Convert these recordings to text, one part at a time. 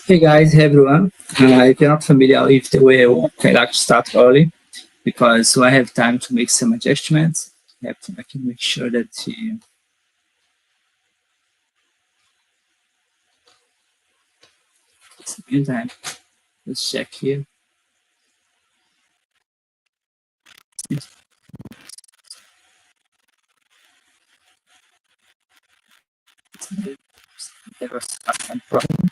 Hey guys, hey everyone. If you're not familiar with the way I work, I like to start early because so I have time to make some adjustments. I can make sure that it's a good time. Let's check here. There was some problem.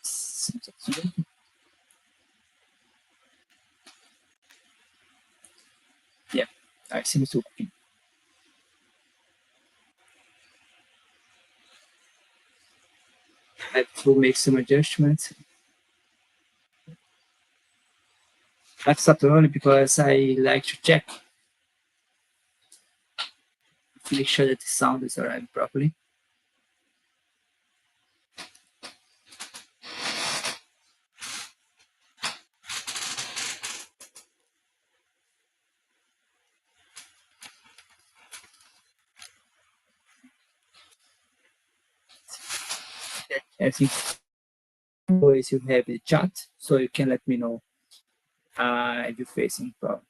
Seems okay. Yeah, I seem to okay. I have to make some adjustments. I start early because I like to check to make sure that the sound is arriving properly. I think always you have the chat, so you can let me know if you're facing problem.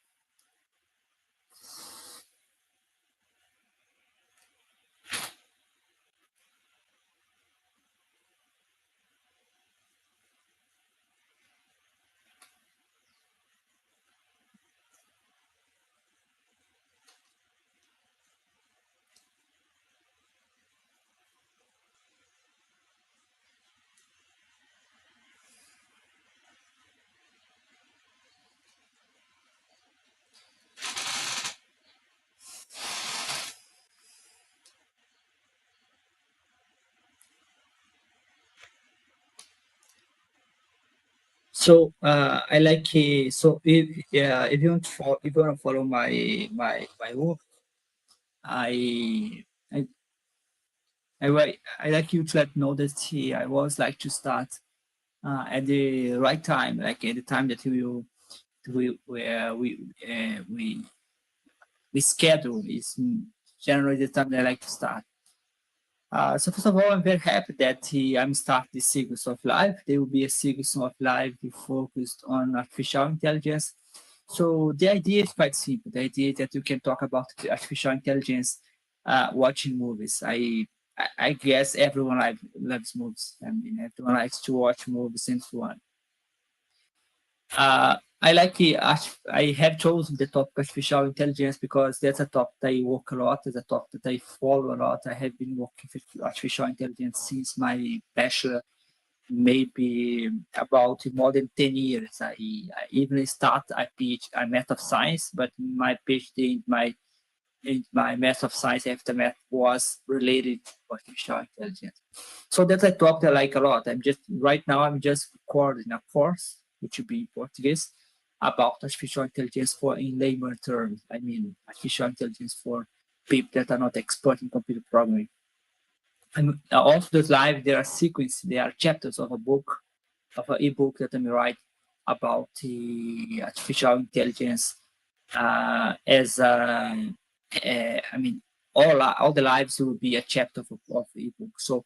So I like so if you want to follow, if you want to follow my work, I I I like you to let know that I always like to start at the right time, like at the time that where we schedule is generally the time that I like to start. So first of all, I'm very happy that I'm starting this series of live. There will be a series of live focused on artificial intelligence. So the idea is quite simple. The idea is that you can talk about the artificial intelligence watching movies. I guess everyone loves movies. I mean, everyone likes to watch movies and so on. I like I have chosen the topic artificial intelligence because that's a topic that I work a lot. It's a topic that I follow a lot. I have been working with artificial intelligence since my bachelor, maybe about more than 10 years. I even start a PhD, a math of science, but my PhD in my math of science aftermath was related to artificial intelligence. So that's a topic I like a lot. I'm just recording a course, which will be in Portuguese, about artificial intelligence for in layman terms. I mean, artificial intelligence for people that are not expert in computer programming. And also those live, there are sequences, there are chapters of a book, of an ebook that I'm writing about the artificial intelligence as I mean, all the lives will be a chapter of ebook. So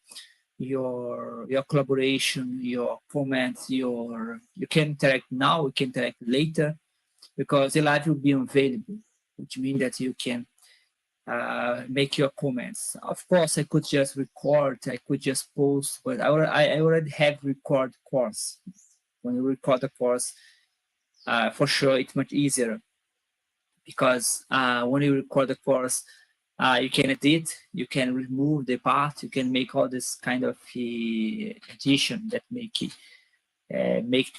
your collaboration, your comments, you can interact now, you can interact later, because the live will be available, which means that you can make your comments. Of course, I could just record, I could just post, but I already have record course. When you record a course, for sure it's much easier because when you record the course, you can edit, you can remove the part, you can make all this kind of addition that make it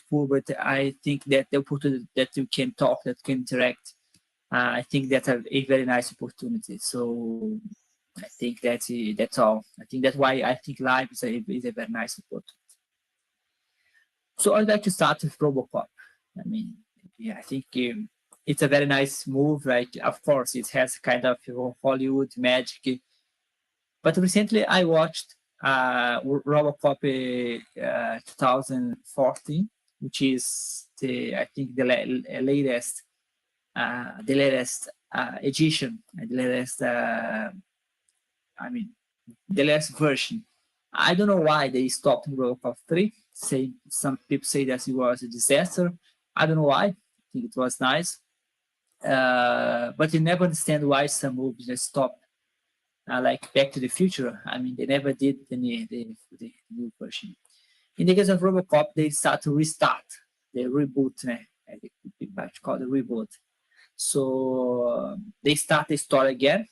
cool. But I think that the opportunity that you can talk, that can interact, I think that's a very nice opportunity. So I think that's all. I think that's why I think live is a very nice opportunity. So I'd like to start with Robocop. I mean, yeah, I think it's a very nice move. Like, of course, it has kind of Hollywood magic. But recently, I watched Robocop 2014, which is I think the latest edition, the latest the last version. I don't know why they stopped in Robocop 3. Some people say that it was a disaster. I don't know why. I think it was nice. But you never understand why some movies just stop. Like Back to the Future. They never did the new version. In the case of Robocop, they start to restart. They reboot. It's called the reboot. So they start the story again.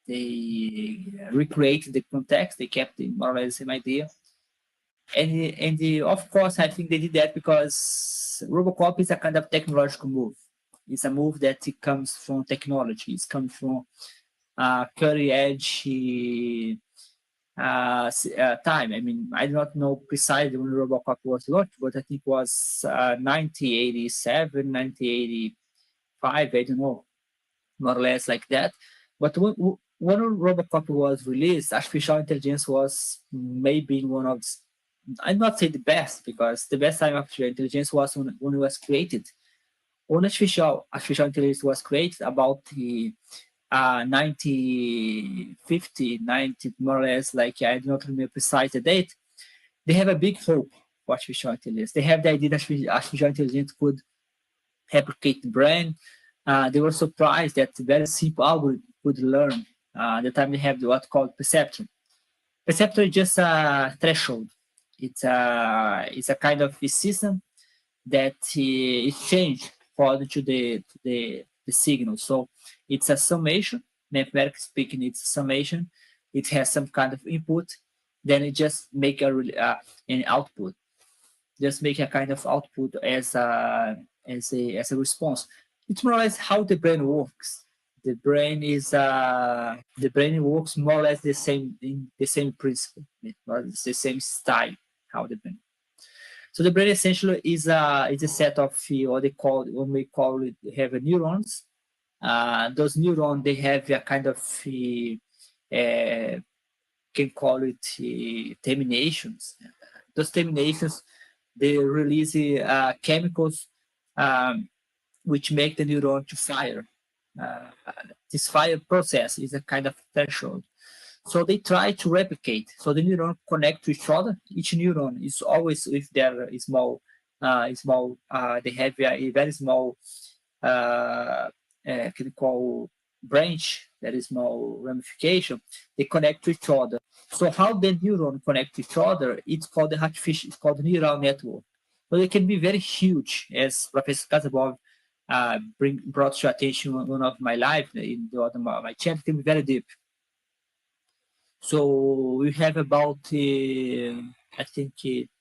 They recreated the context. They kept more or less the same idea. And of course, I think they did that because Robocop is a kind of technological move. It's a move that it comes from technology. It comes from cutting edge time. I do not know precisely when Robocop was launched, but I think it was 1987, 1985. I don't know, more or less like that. But when Robocop was released, artificial intelligence was maybe one of, I'd not say the best, because the best time of artificial intelligence was when it was created. When artificial intelligence was created about the 1950, 90, more or less, like I do not remember precise the date, they have a big hope for artificial intelligence. They have the idea that artificial intelligence could replicate the brain. They were surprised that very simple algorithm could learn. At the time they have what's called perceptron. Perceptron is just a threshold. It's a kind of a system that is changed according to the signal. So it's a summation. Mathematically speaking, it's a summation. It has some kind of input. Then it just make an output. Just make a kind of output as a response. It's more or less how the brain works. The brain works more or less the same principle. It's the same style how the brain. So the brain essentially is a set of what we call it, have neurons. Those neurons, they have a kind of can call it terminations. Those terminations, they release chemicals which make the neuron to fire. This fire process is a kind of threshold. So they try to replicate. So the neurons connect to each other. Each neuron is always with their small. They have a very small, can call branch. That is small ramification. They connect to each other. So how the neurons connect to each other? It's called the artificial. It's called the neural network. So they can be very huge, as Professor Casabov brought to attention one of my live in the other my channel. Can be very deep. So we have about, I think,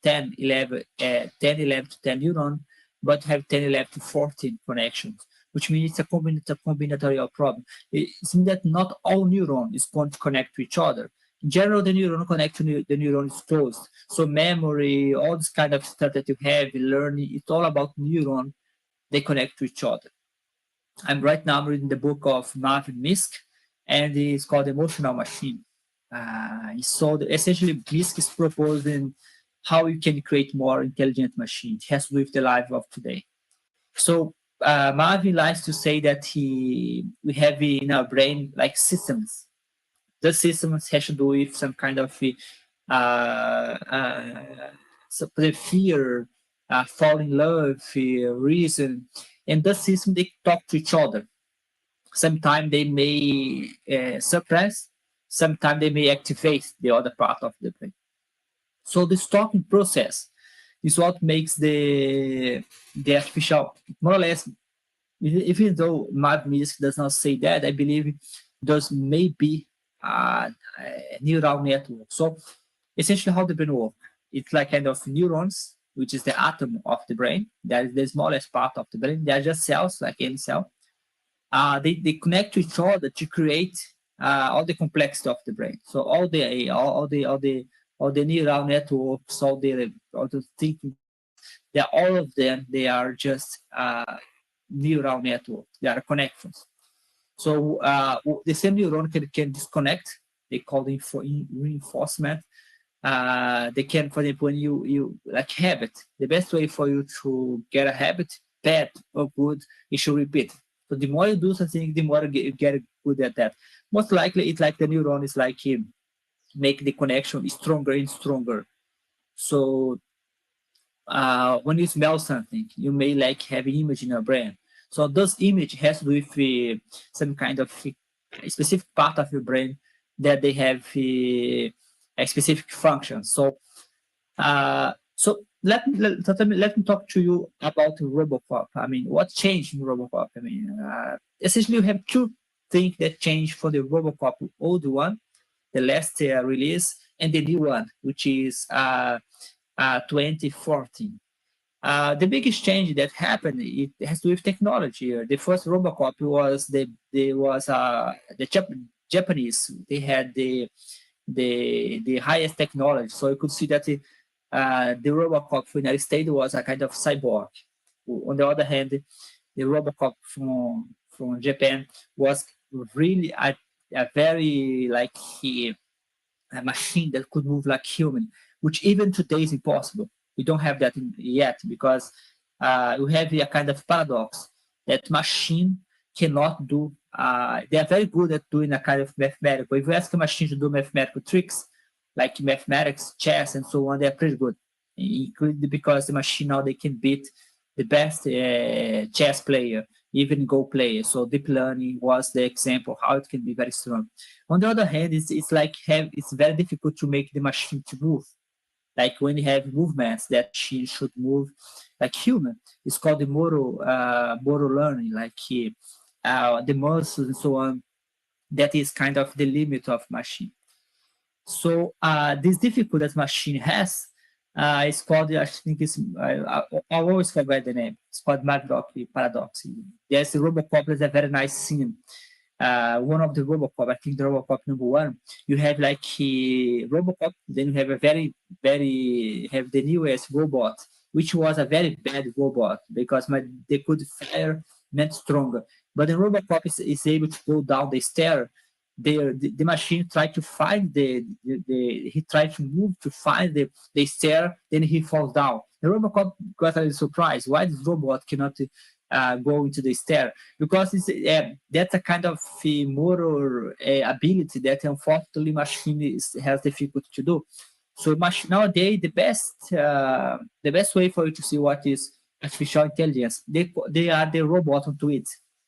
10, 11 to 10 neurons, but have 10, 11 to 14 connections, which means it's a combinatorial problem. It means that not all neurons is going to connect to each other. In general, the neuron connect to the neuron is closed. So memory, all this kind of stuff that you have, learning, it's all about neuron. They connect to each other. Right now I'm reading the book of Marvin Misk, and it's called Emotional Machine. So essentially, Misk is proposing how you can create more intelligent machines. It has to do with the life of today. So Marvin likes to say that we have in our brain like systems. The systems has to do with some kind of the fear, fall in love, reason, and the system they talk to each other. Sometimes they may suppress, sometimes they may activate the other part of the brain. So this talking process is what makes the artificial, more or less, even though Mark Misk does not say that, I believe those may be a neural network. So essentially how the brain works, it's like kind of neurons, which is the atom of the brain. That is the smallest part of the brain. They are just cells, like any cell. They connect to each other to create all the complexity of the brain. So all the neural networks, all the thinking, all of them, they are just neural networks. They are connections. So the same neuron can disconnect. They call it reinforcement. they can, for example, when you like habit, the best way for you to get a habit, bad or good, you should repeat. So the more you do something, the more you get good at that. Most likely, it's like the neuron is like make the connection stronger and stronger. So when you smell something, you may like have an image in your brain. So those image has to do with some kind of specific part of your brain that they have a specific function. So let me talk to you about Robocop. I mean, what changed in Robocop? I mean, essentially, you have two things that changed for the Robocop old one, the last release, and the new one, which is 2014. The biggest change that happened, it has to do with technology. The first Robocop was the Japanese. They had the highest technology, so you could see that the Robocop from the United States was a kind of cyborg. On the other hand, the Robocop from Japan was really a very like a machine that could move like human, which even today is impossible. We don't have that yet because we have a kind of paradox that machine cannot do. They are very good at doing a kind of mathematical. If you ask a machine to do mathematical tricks like mathematics, chess, and so on, they are pretty good. Including because the machine now they can beat the best chess player, even Go player. So deep learning was the example how it can be very strong. On the other hand, it's very difficult to make the machine to move. Like when you have movements that machine should move like human, it's called the motor learning, like the muscles and so on. That is kind of the limit of machine. So this difficulty that machine has is called, I think it's, I always forget the name. It's called Maglock paradox. There's a Robocop that's a very nice scene. One of the Robocop, I think the Robocop number one, you have like Robocop, then you have a have the newest robot, which was a very bad robot because they could fire meant stronger. But the Robocop is able to go down the stair. The machine tried to find he tried to move to find the stair, then he falls down. The Robocop got a little surprised. Why this robot cannot go into the stair? Because that's a kind of motor ability that unfortunately machine has difficulty to do. So nowadays the best way for you to see what is artificial intelligence, they are the robot on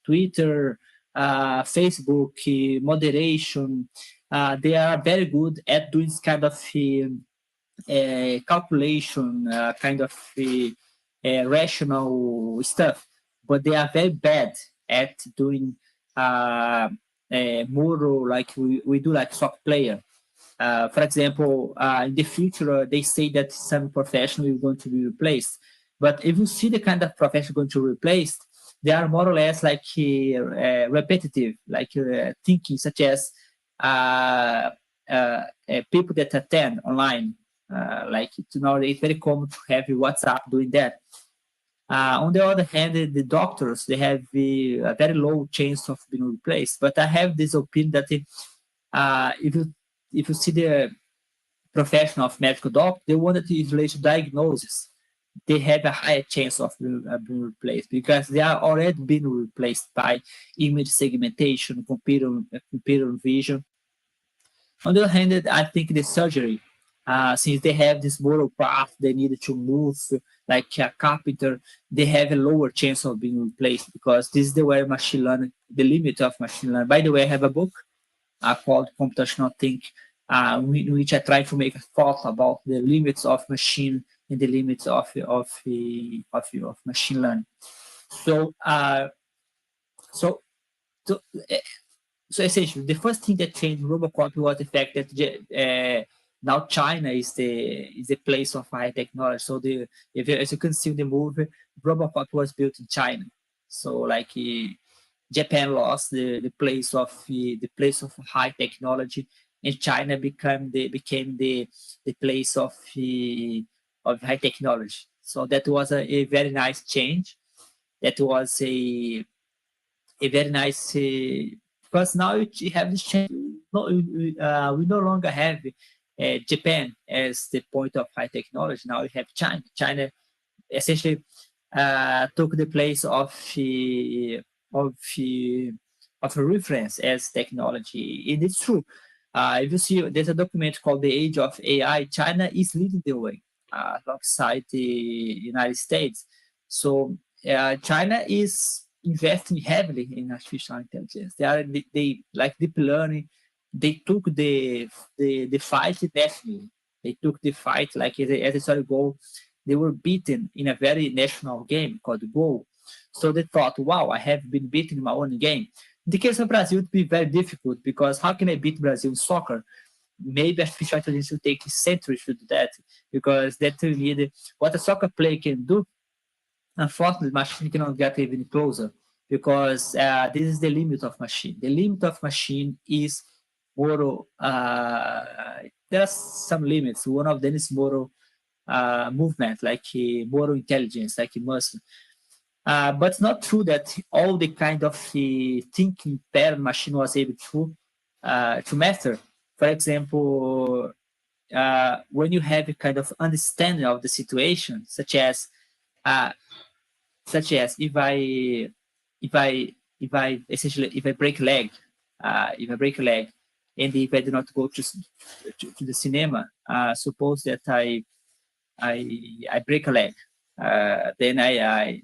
Twitter, Facebook, moderation. They are very good at doing this kind of calculation, kind of rational stuff, but they are very bad at doing moral, like we do, like soccer player. For example, in the future, they say that some professional is going to be replaced. But if you see the kind of profession going to be replaced, they are more or less like repetitive, like thinking, such as people that attend online. Like nowadays, it's very common to have WhatsApp doing that. On the other hand, the doctors, they have a very low chance of being replaced. But I have this opinion that if you see the profession of medical doctor, the one that is related to diagnosis, they have a higher chance of being replaced because they are already being replaced by image segmentation, computer vision. On the other hand, I think the surgery, since they have this moral path, they need to move like a carpenter, they have a lower chance of being replaced because this is the way machine learning, the limit of machine learning. By the way, I have a book called Computational Think, in which I try to make a thought about the limits of machine and the limits of machine learning. So, so, so, so essentially, the first thing that changed Robocop was the fact that now China is the place of high technology. So as you can see in the movie, Robocop was built in China. So like Japan lost the place of high technology, and China became the place of high technology. So that was a very nice change. That was a very nice because now we have this change. No, we no longer have Japan as the point of high technology. Now we have China. China essentially took the place of the, of a reference as technology. It is true. If you see, there's a document called "The Age of AI." China is leading the way alongside the United States. So China is investing heavily in artificial intelligence. They like deep learning. They took the fight nationally. They took the fight like as I started Go. They were beaten in a very national game called Go. So they thought, wow, I have been beaten in my own game. In the case of Brazil, it would be very difficult because how can I beat Brazil in soccer? Maybe artificial intelligence will take centuries to do that because that will need what a soccer player can do. Unfortunately, machine cannot get even closer because this is the limit of machine. The limit of machine is moral. There are some limits. One of them is moral movement, like moral intelligence, like muscle. But it's not true that all the kind of thinking pattern machine was able to master. For example, when you have a kind of understanding of the situation, uh, such as if I if I break a leg, if I break a leg, and if I do not go to the cinema, suppose that I break a leg, then I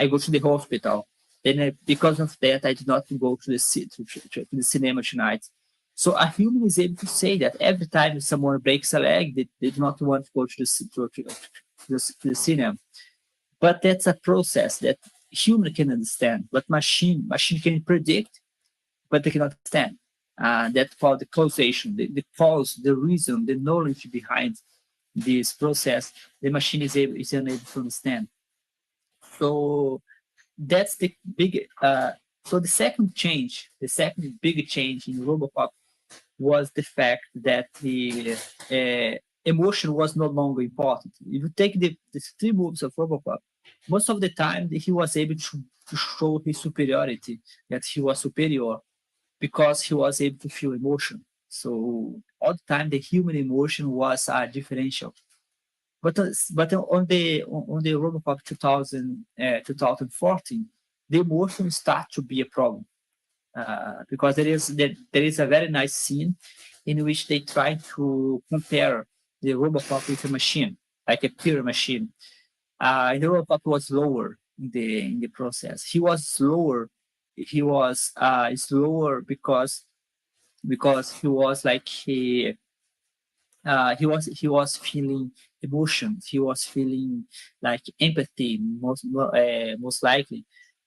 go to the hospital. Then because of that, I did not go to to the cinema tonight. So a human is able to say that every time someone breaks a leg, they do not want to go to the cinema. But that's a process that human can understand, but machine can predict, but they cannot understand. That's called the causation, the cause, the reason, the knowledge behind this process. The machine is unable to understand. So that's the big. So the second big change in Robocop was the fact that the emotion was no longer important. If you take the three moves of Robocop, most of the time he was able to show his superiority, that he was superior because he was able to feel emotion. So all the time the human emotion was differential. But on the Robocop 2014, the emotion start to be a problem because there is a very nice scene in which they try to compare the Robocop with a machine, like a pure machine. And the Robocop was slower in the process. He was slower. He was slower because he was like he was feeling emotions. He was feeling like empathy most likely.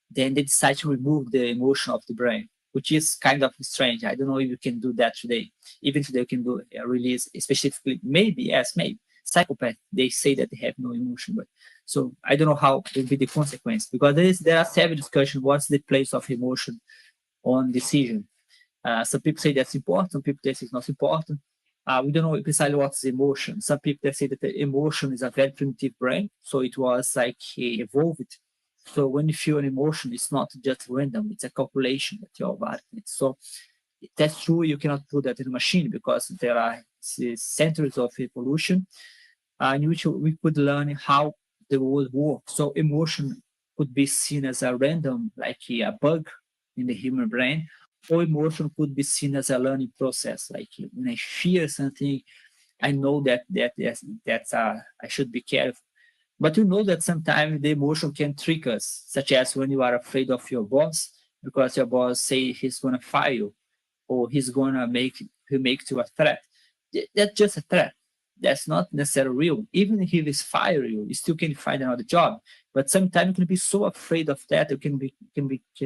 Then they decide to remove the emotion of the brain, which is kind of strange. I don't know if you can do that today. Even today, you can do a release specifically. Maybe yes, maybe psychopath. They say that they have no emotion, but so I don't know how will be the consequence because there are several discussions. What's the place of emotion on decision? Some people say that's important, some people say it's not important. We don't know precisely what's emotion. Some people say that the emotion is a very primitive brain, so it was like evolved. So when you feel an emotion, it's not just random; it's a calculation that your body needs. So that's true. You cannot put that in a machine because there are centuries of evolution in which we could learn how the world works. So emotion could be seen as a random, like a bug in the human brain, or emotion could be seen as a learning process. Like when I fear something, I know that's I should be careful. But you know that sometimes the emotion can trick us, such as when you are afraid of your boss because your boss say he's gonna fire you or he's gonna make you a threat. That's just a threat. That's not necessarily real. Even if he fire you, you still can find another job. But sometimes you can be so afraid of that, you can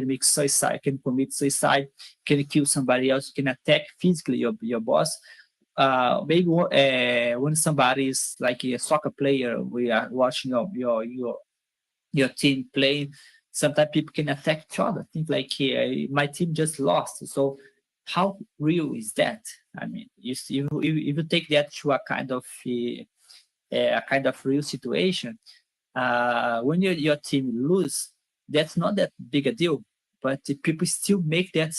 make suicide, can commit suicide, can kill somebody else, can attack physically your boss. Maybe when somebody is like a soccer player, we are watching your team playing, sometimes people can attack each other. Think like my team just lost. So how real is that? I mean, if you take that to a kind of real situation, when your team lose, that's not that big a deal. But the people still make that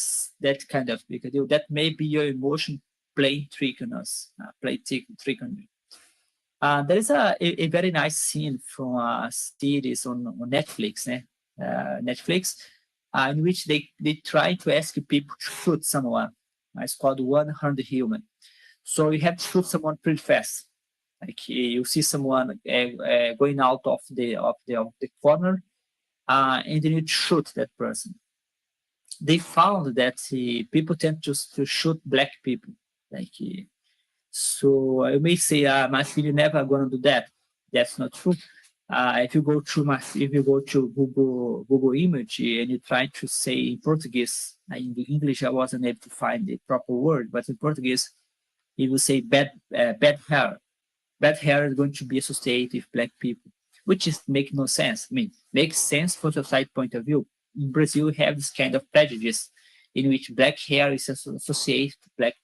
kind of big a deal. That may be your emotion play trick on us, trick on you. There is a very nice scene from a series on Netflix, Netflix, in which they try to ask people to shoot someone. It's called 100 Human. So you have to shoot someone pretty fast. Like you see someone going out of the corner, and then you shoot that person. They found that people tend to shoot black people. Like so, I may say, my filho never gonna do that. That's not true. If you go to Google Image and you try to say in Portuguese, in the English I wasn't able to find the proper word, but in Portuguese, it will say bad hair. Bad hair is going to be associated with black people, which is make no sense. I mean, makes sense from society point of view. In Brazil, we have this kind of prejudice in which black hair is associated to black.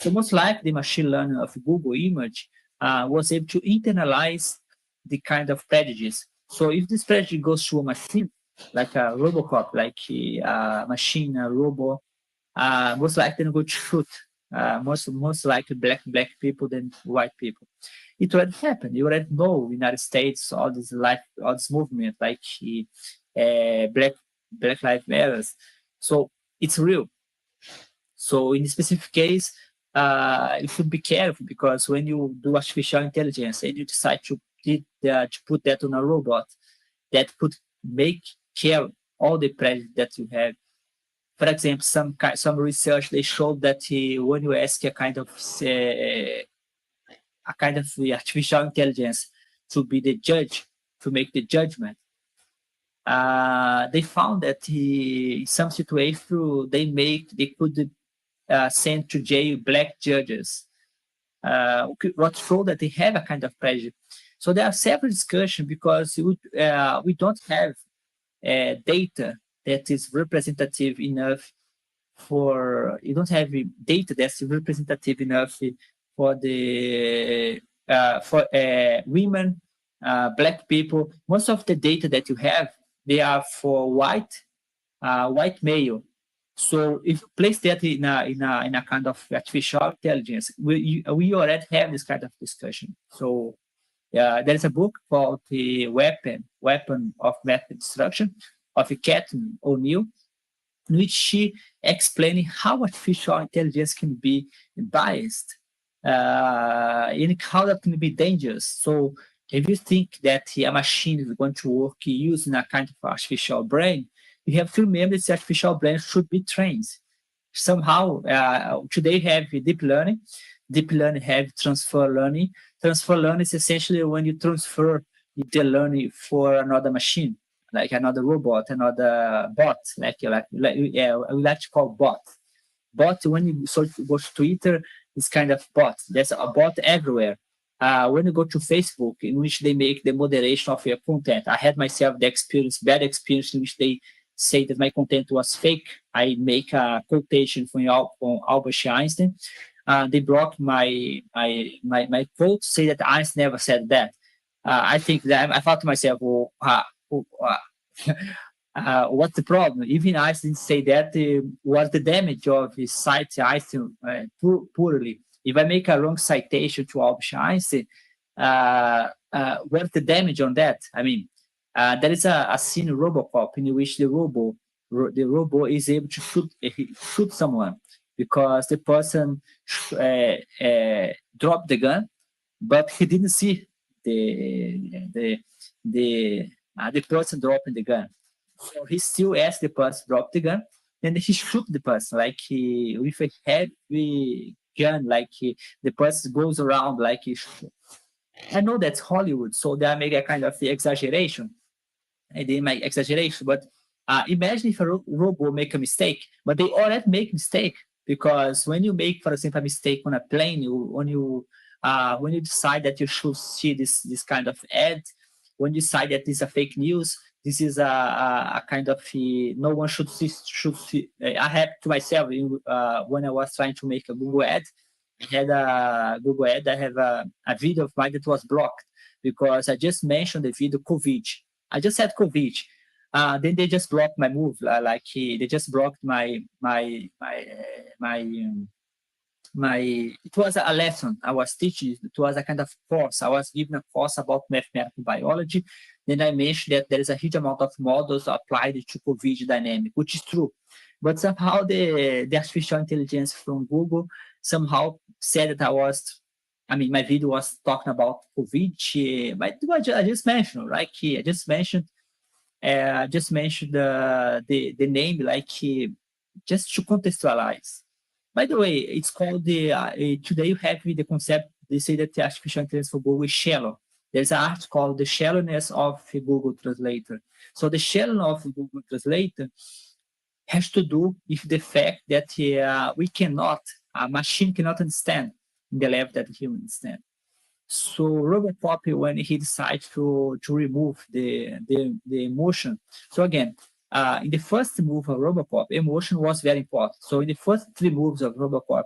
So most likely, the machine learning of Google Image was able to internalize the kind of prejudice. So if this prejudice goes to a machine, like a Robocop, like a machine, a robot, most likely they're going to shoot most likely black people than white people. It already happened. You already know in the United States all this movement like Black Lives Matters. So it's real. So in this specific case, you should be careful because when you do artificial intelligence and you decide to put that on a robot, that could make care all the prejudice that you have. For example, some research they showed that when you ask a kind of artificial intelligence to be the judge, to make the judgment, they found that in some situations they could send to jail black judges, what showed that they have a kind of prejudice. So there are several discussions because we don't have data that is representative enough you don't have data that's representative enough for the for women, black people. Most of the data that you have, they are for white male. So if you place that in a kind of artificial intelligence, we already have this kind of discussion. So there's a book called The Weapon of Mass Destruction of Catherine O'Neill, in which she explaining how artificial intelligence can be biased and how that can be dangerous. So if you think that a machine is going to work using a kind of artificial brain, you have to remember that artificial brain should be trained. Somehow, today we have deep learning. Deep learning have transfer learning. Transfer learning is essentially when you transfer the learning for another machine, like another robot, another bot, we like to call bot. Bot, when you go to Twitter, it's kind of bot. There's a bot everywhere. When you go to Facebook, in which they make the moderation of your content, I had myself the bad experience in which they say that my content was fake. I make a quotation from Albert Einstein. They blocked my quote, say that Einstein never said that. I think that I thought to myself, what's the problem? Even Einstein say that was the damage of his cite Einstein poorly. If I make a wrong citation to Albert Einstein, what's the damage on that? I mean, there is a scene in Robocop in which the robot is able to shoot someone because the person dropped the gun, but he didn't see the person dropping the gun. So he still asked the person to drop the gun, and he shoot the person with a heavy gun, the person goes around I know that's Hollywood, so they make a kind of exaggeration. And they make exaggeration, but imagine if a robot make a mistake, but they already make mistake because when you make, for example, a mistake on a plane, when you decide that you should see this kind of ad, when you decide that this is a fake news, this is a kind of no one should see. I had to myself when I was trying to make a Google ad. I had a Google ad. I have a video of mine that was blocked because I just mentioned the video COVID. I just said COVID. Then they just blocked my move. They just blocked my it was a lesson I was teaching. It was a kind of course. I was given a course about mathematical biology. Then I mentioned that there is a huge amount of models applied to COVID dynamic, which is true. But somehow the artificial intelligence from Google somehow said that my video was talking about COVID, but I just mentioned, right? I just mentioned the name, just to contextualize. By the way, it's called today you have the concept, they say that the artificial intelligence for Google is shallow. There's an art called the shallowness of Google Translator. So the shallowness of Google Translator has to do with the fact that a machine cannot understand in the level that a human understands. So Robocop, when he decided to remove the emotion. So again, in the first move of Robocop, emotion was very important. So in the first three moves of Robocop,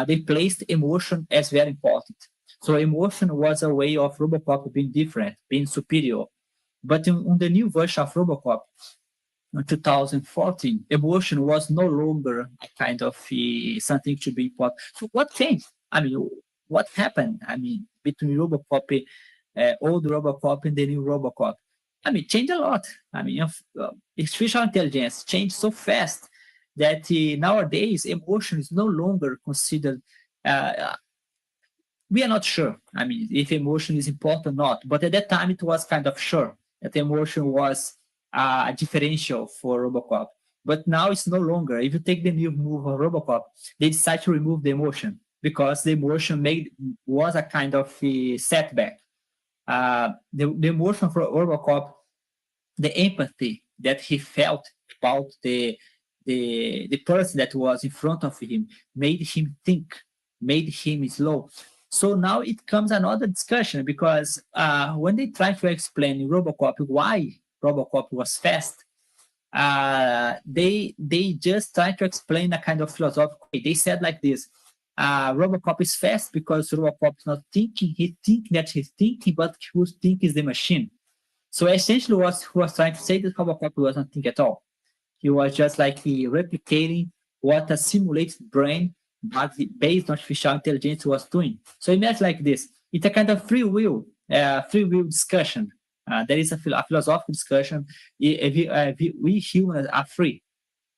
they placed emotion as very important. So emotion was a way of Robocop being different, being superior. But in the new version of Robocop, in 2014, emotion was no longer a kind of something to be important. So what changed? What happened? Between Robocop, old Robocop and the new Robocop. Changed a lot. Artificial intelligence changed so fast that nowadays emotion is no longer considered. We are not sure. If emotion is important or not. But at that time, it was kind of sure that emotion was a differential for Robocop. But now it's no longer. If you take the new move of Robocop, they decide to remove the emotion because the emotion was a kind of a setback. The emotion for Robocop, the empathy that he felt about the person that was in front of him made him think, made him slow. So now it comes another discussion because when they try to explain in Robocop why Robocop was fast, they just try to explain a kind of philosophical way. They said like this: Robocop is fast because Robocop is not thinking. He thinks that he's thinking, but who's thinking is the machine. So essentially, what he was trying to say that Robocop was not thinking at all. He was just replicating what a simulated brain, but based on artificial intelligence, was doing. So imagine like this: it's a kind of free will discussion. There is a philosophical discussion. We humans are free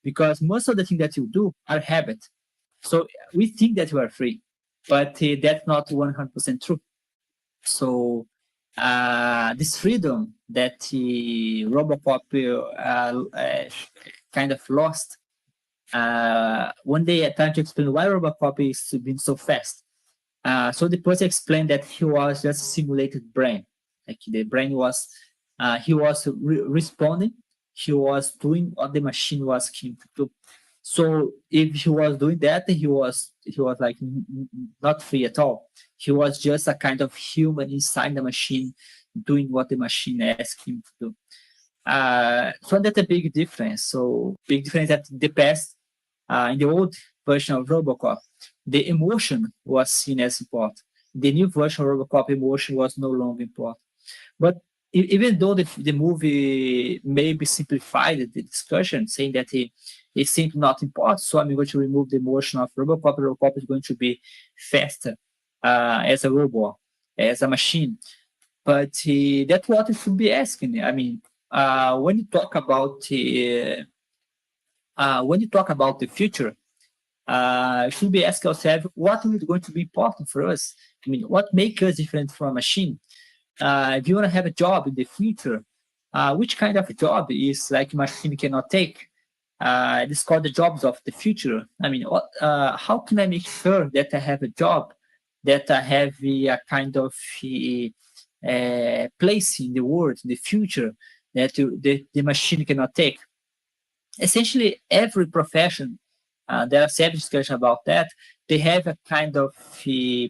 because most of the things that you do are habit. So we think that we are free, but that's not 100% true. So this freedom that Robocop kind of lost when they tried to explain why Robocop is being so fast. So the person explained that he was just a simulated brain. Like the brain was, he was responding, he was doing what the machine was him to do. So if he was doing that, he was like not free at all. He was just a kind of human inside the machine, doing what the machine asked him to do. So that's a big difference. So big difference that the past, in the old version of Robocop, the emotion was seen as important. The new version of Robocop, emotion was no longer important. But even though the movie maybe simplified the discussion, saying that it seemed not important, so I'm going to remove the emotion of Robocop. Robocop is going to be faster as a robot, as a machine. But that's what you should be asking. When you talk about the future, you should be asking yourself, what is going to be important for us? What makes us different from a machine? If you want to have a job in the future, which kind of a job is like machine cannot take? It's called the jobs of the future. How can I make sure that I have a job, that I have a kind of place in the world, in the future, that the machine cannot take? Essentially, every profession, there are several discussions about that, they have a kind of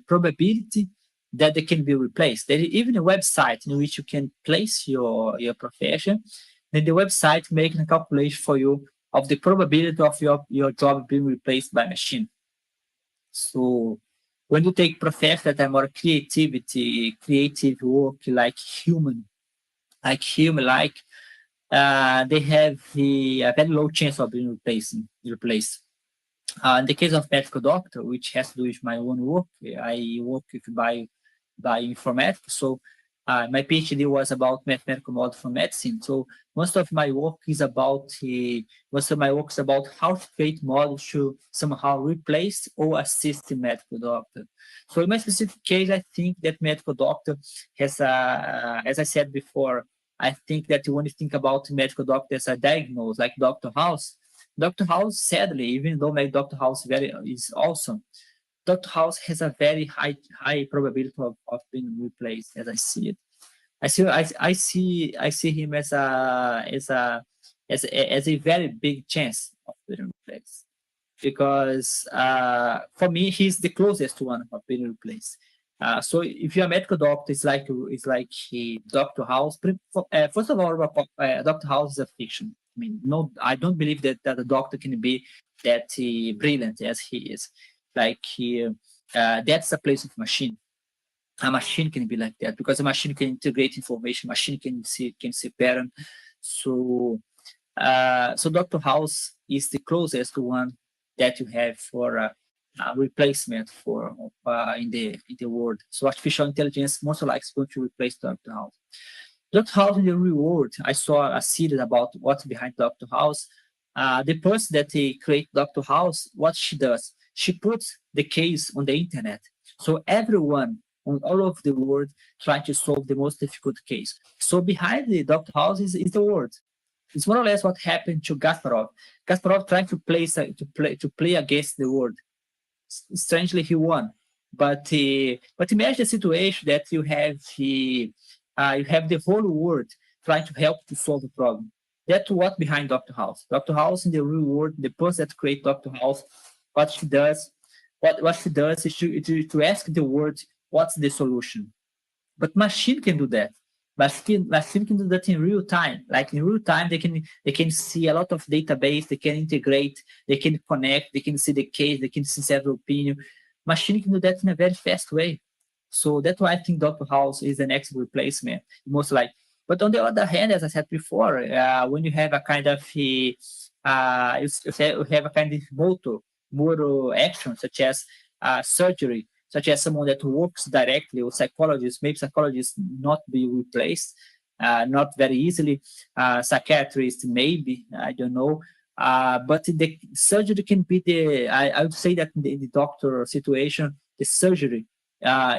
probability that they can be replaced. There is even a website in which you can place your profession, then the website makes a calculation for you of the probability of your job being replaced by machine. So when you take professions that are more creative work, like human, they have a very low chance of being replaced. In the case of medical doctor, which has to do with my own work, I work with bioinformatics. So my PhD was about mathematical model for medicine. So most of my work is about how to create models to somehow replace or assist the medical doctor. So in my specific case, I think that medical doctor has, as I said before, I think that when you think about medical doctor as a diagnose, like Dr. House, Dr. House, sadly, even though my Dr. House is awesome, Dr. House has a very high probability of being replaced, as I see it. I see him as a very big chance of being replaced because for me he's the closest one of being replaced. So if you're a medical doctor, it's like Doctor House. First of all, Doctor House is a fiction. I mean, no, I don't believe that a doctor can be that brilliant as he is. That's a place of machine. A machine can be like that because a machine can integrate information. Machine can see pattern. So so Dr. House is the closest one that you have for a replacement for in the world. So artificial intelligence most likely is going to replace Dr. House. Dr. House in the real world, I saw a series about what's behind Dr. House. The person that create Dr. House, what she does, she puts the case on the internet. So everyone on all over the world trying to solve the most difficult case. So behind the Dr. House is the world. It's more or less what happened to Kasparov. Kasparov trying to play against the world. Strangely, he won. But imagine the situation that you have the whole world trying to help to solve the problem. That's what behind Dr. House. Dr. House in the real world, the person that creates Dr. House, what she does, what she does is to ask the world what's the solution. But machine can do that. Machine can do that in real time. Like in real time, they can see a lot of database. They can integrate. They can connect. They can see the case. They can see several opinion. Machine can do that in a very fast way. So that's why I think Dr. House is the next replacement, most likely. But on the other hand, as I said before, when you have a kind of you have a kind of motor action such as surgery, such as someone that works directly or psychologists, maybe psychologists not be replaced, not very easily. Psychiatrists, maybe, I don't know. But the surgery can be I would say that in the doctor situation, the surgery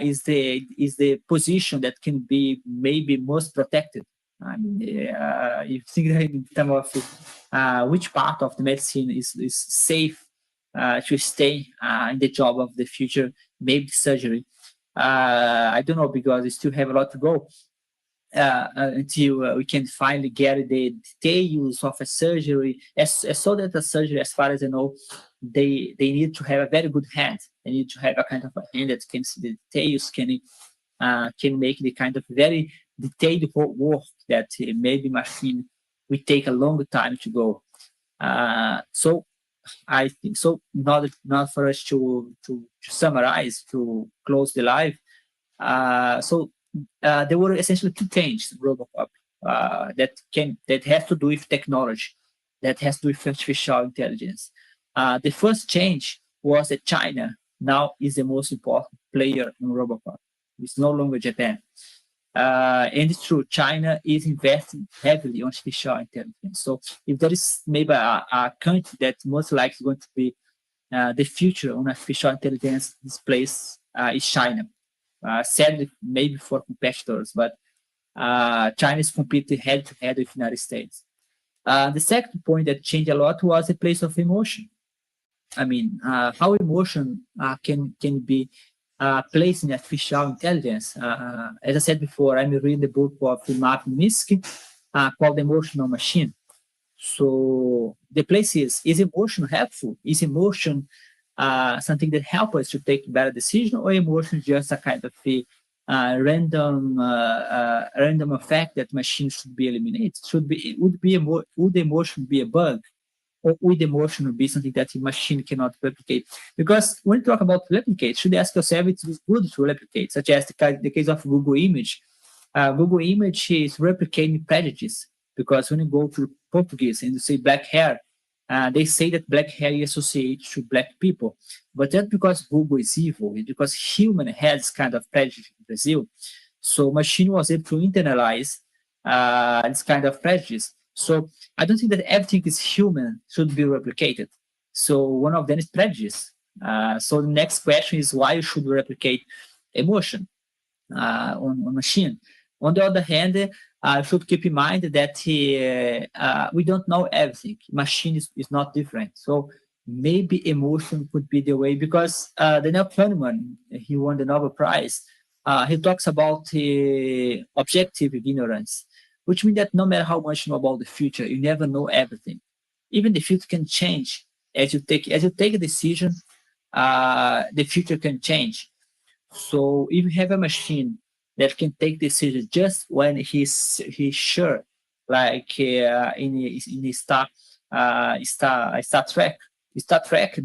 is the position that can be maybe most protected. I mean, you think that in terms of which part of the medicine is safe to stay in the job of the future, maybe surgery. I don't know because we still have a lot to go until we can finally get the details of a surgery. As so that the surgery, as far as I know, they need to have a very good hand. They need to have a kind of a hand that can see the details, can make the kind of very detailed work that maybe machine will take a long time to go. So I think so. Not for us to summarize, to close the live. There were essentially two changes Robocop that has to do with technology, that has to do with artificial intelligence. The first change was that China now is the most important player in Robocop. It's no longer Japan. And it's true, China is investing heavily on artificial intelligence. So if there is maybe a country that most likely is going to be the future on artificial intelligence, this place is China. Sadly, maybe for competitors, but China is competing head to head with the United States. The second point that changed a lot was the place of emotion. I mean, how emotion can be placed in artificial intelligence. As I said before, I'm reading the book of Mark Minsky called Emotional Machine. So the place is emotion helpful? Is emotion something that helps us to take better decision, or emotion just a kind of a random effect that machine should be eliminated? Would emotion be a bug, or would emotion be something that the machine cannot replicate? Because when you talk about replicate, should ask yourself if it's good to replicate, such as the case of Google Image. Google Image is replicating prejudice because when you go to Portuguese and you say black hair, They say that black hair is associated to black people, but that's because Google is evil. It's because human had this kind of prejudice in Brazil. So machine was able to internalize this kind of prejudice. So I don't think that everything is human should be replicated. So one of them is prejudice. So the next question is why should we replicate emotion on machine? On the other hand, should keep in mind that we don't know everything. Machine is not different. So maybe emotion could be the way, because Daniel Kahneman, he won the Nobel Prize. He talks about objective ignorance, which means that no matter how much you know about the future, you never know everything. Even the future can change as you take a decision. The future can change. So if you have a machine that can take decisions just when he's sure, like in Star Trek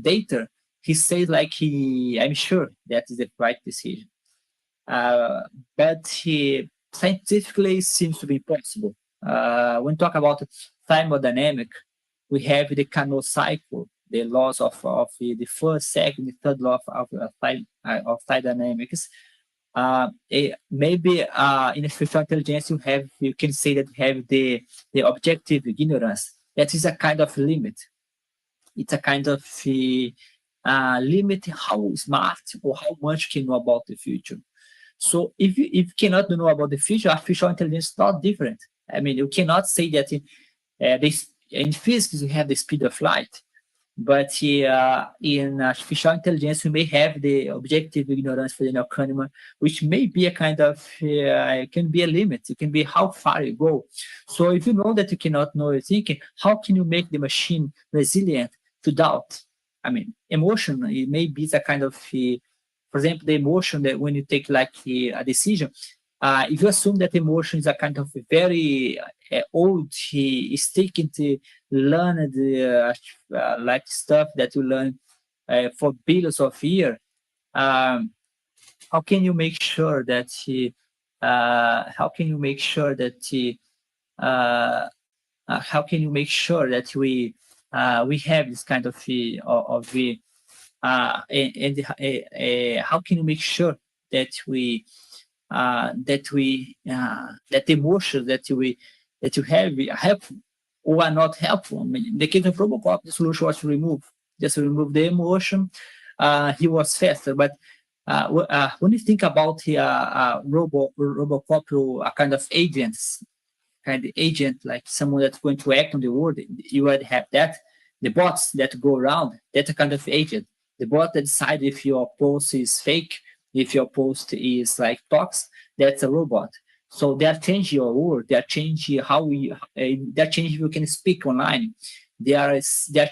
data, he says like I'm sure that is the right decision. Uh, but scientifically seems to be possible. When talk about thermodynamic, we have the Carnot cycle, the laws of the first, second, the third law of thermodynamics. Maybe in artificial intelligence you can say that you have the objective ignorance. That is a kind of limit. It's a kind of limit how smart or how much you can know about the future. So if you cannot know about the future, artificial intelligence is not different. I mean, you cannot say that in physics you have the speed of light, but in artificial intelligence you may have the objective ignorance for the Kahneman, which may be a kind of can be a limit. It can be how far you go. So if you know that you cannot know your thinking, how can you make the machine resilient to doubt? I mean, emotion, it may be a kind of for example, the emotion that when you take like a decision, if you assume that emotion is a kind of very old, sticking to learn the like stuff that you learn for billions of years, how can you make sure that how can you make sure that we have this kind of how can you make sure that that the emotions that you have are helpful or are not helpful? I mean, in the case of Robocop, the solution was to remove the emotion. He was faster, but when you think about Robocop, a kind of agent, like someone that's going to act on the world, you would have that. The bots that go around, that's a kind of agent. The bot that decides if your post is fake, if your post is like talks, that's a robot. So they are changing your world. They are changing they are changing you can speak online. They are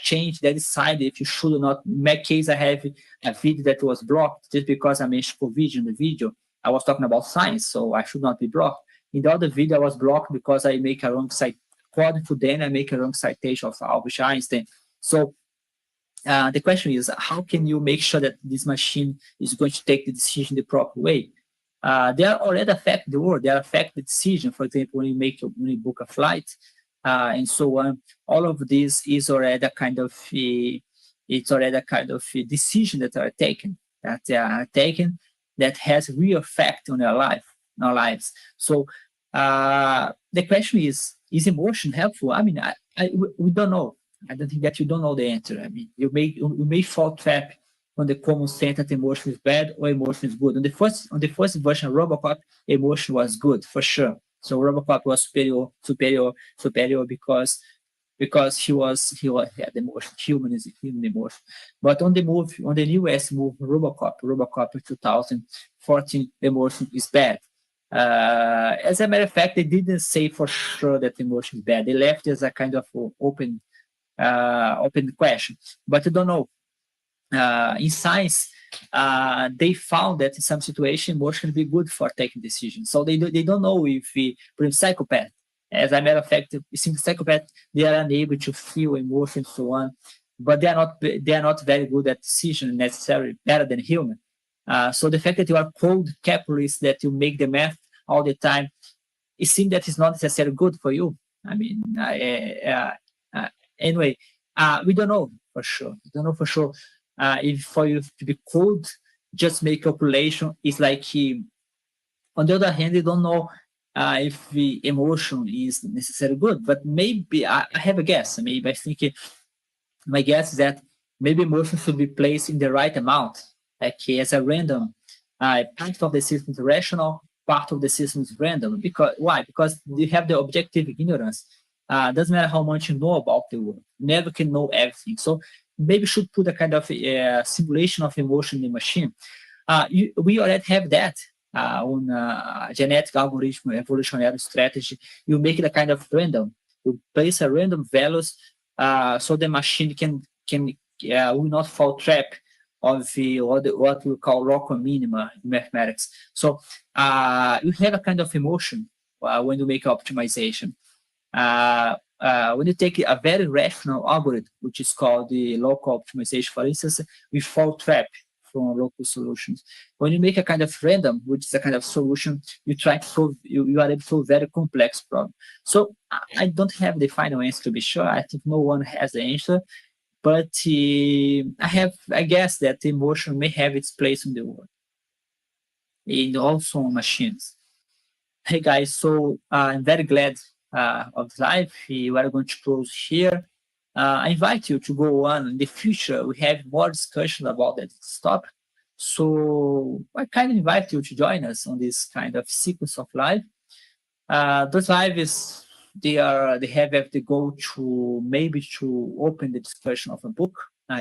changed. They decide if you should or not. In my case, I have a video that was blocked just because I mentioned COVID in the video. I was talking about science, so I should not be blocked. In the other video, I was blocked because I make a wrong site. According to them, I make a wrong citation of Albert Einstein. So the question is, how can you make sure that this machine is going to take the decision the proper way? They are already affect the world. They affect the decision. For example, when you book a flight and so on, all of this is already a kind of decision that are taken that has real effect on our lives. So the question is emotion helpful? I mean, we don't know. I don't think that you don't know the answer. I mean, you may fall trap on the common sense that emotion is bad or emotion is good. On the first version of Robocop, emotion was good for sure. So Robocop was superior because he had emotion. Human is human emotion. But on the newest movie, Robocop in 2014, emotion is bad. As a matter of fact, they didn't say for sure that emotion is bad. They left as a kind of open question, but you don't know. In science, they found that in some situations, emotion can be good for taking decisions. So they don't know if for example, psychopath. As a matter of fact, it seems psychopaths, they are unable to feel emotion and so on, but they are not very good at decision necessarily better than human. So the fact that you are cold capitalist, that you make the math all the time, it seems that it's not necessarily good for you. I mean, anyway, We don't know for sure. We don't know for sure if for you to be code, just make calculation is like on the other hand, you don't know if the emotion is necessarily good, but maybe I have a guess. Maybe I think my guess is that maybe emotion should be placed in the right amount, like as a random. Part of the system is rational, part of the system is random. Because why? Because you have the objective ignorance. Doesn't matter how much you know about the world, you never can know everything. So maybe should put a kind of simulation of emotion in the machine. We already have that on genetic algorithm evolutionary strategy. You make it a kind of random. You place a random values so the machine can will not fall trap of what we call local minima in mathematics. So you have a kind of emotion when you make optimization. When you take a very rational algorithm, which is called the local optimization, for instance, we fall trap from local solutions. When you make a kind of random, which is a kind of solution, you try to solve, you are able to solve very complex problem. So I don't have the final answer to be sure. I think no one has the answer, but I guess that emotion may have its place in the world, and also on machines. Hey guys, so I'm very glad of the live. We are going to close here. I invite you to go on in the future. We have more discussion about that topic. So I kind of invite you to join us on this kind of sequence of live. Those lives they have the goal to maybe to open the discussion of a book,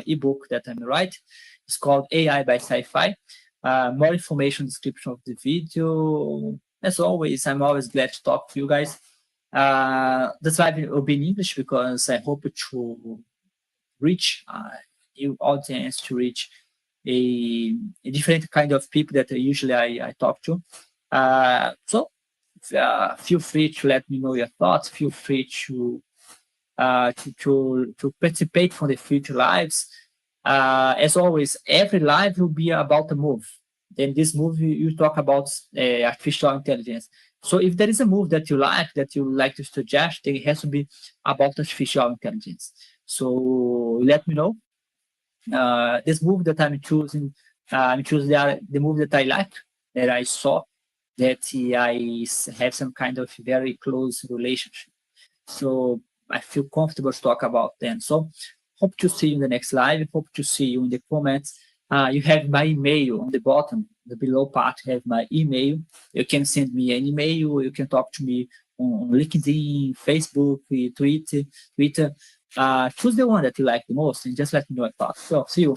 ebook that I'm writing. It's called AI by Sci-Fi. More information description of the video. As always, I'm always glad to talk to you guys. That's why it will be in English because I hope to reach new audience, to reach a different kind of people that usually I talk to. So feel free to let me know your thoughts. Feel free to participate for the future lives. As always, every live will be about a move. Then this move you talk about artificial intelligence. So if there is a move that you like to suggest, then it has to be about artificial intelligence. So let me know. This move that I'm choosing the move that I like, that I saw, that I have some kind of very close relationship. So I feel comfortable to talk about them. So hope to see you in the next live. Hope to see you in the comments. You have my email on the bottom, the below part. You have my email. You can send me an email. You can talk to me on LinkedIn, Facebook, Twitter. Choose the one that you like the most and just let me know your thoughts. So see you.